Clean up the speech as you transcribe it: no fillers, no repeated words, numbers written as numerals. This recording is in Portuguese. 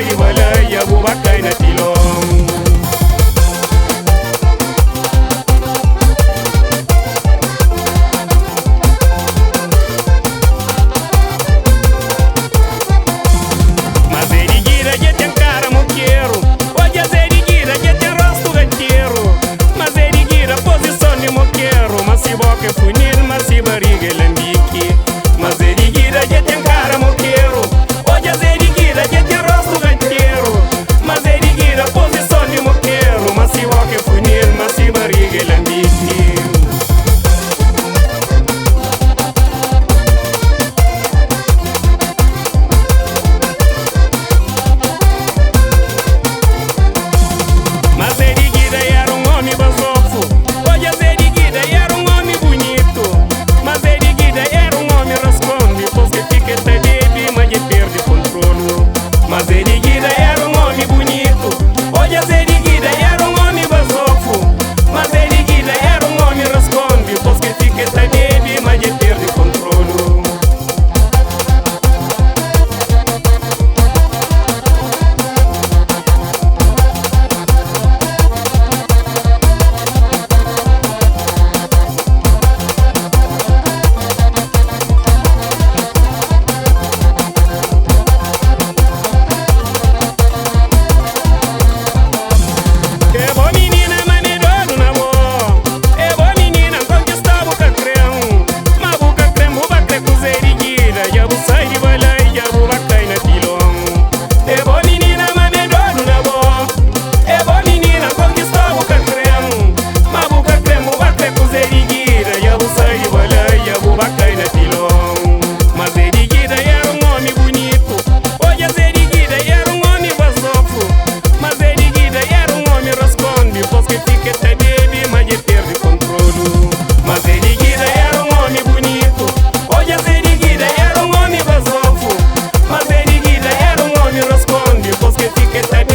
de baleia, buba cai na tilão. Mas eriguira já tem cara moqueiro, pode as eriguira já tem rosto gateiro. Mas eriguira posição de moqueiro, mas se boca é funil, mas se barriga é lambique. Mas eriguira já tem cara moqueiro, pode as eriguira já tem rosto gateiro. Mas eriguira posição de moqueiro, mas se boca é funil, mas se barriga é lambique. Mas eriguida era homem basofo, hoje as eriguida era homem bonito. Mas eriguida era homem rasconde, pois que fica até baby, mas ele perde controle. Mas eriguida era homem bonito, hoje as eriguida era homem basofo. Mas eriguida era homem rasconde, pois que fica até baby, mas ele perde controle. É boa menina, mas melhor na boa. É boa menina, conquistar boca creme. Mas boca creme, buba creme com zeriguira. Já vou sair de baleia, já vou cair na tilão. É boa menina, mas melhor na boa. É boa menina, conquistar boca creme. Mas boca creme, buba creme com zeriguira. Já vou sair de baleia, já vou cair na tilão. Mas eriguida era homem bonito, hoje a zeriguida era homem basofo. Mas eriguida era homem rasconde, pois que fica até baby, mas ele perde controle. Mas eriguida era homem bonito, hoje a zeriguida era homem basofo. Mas eriguida era homem rasconde, pois que fica até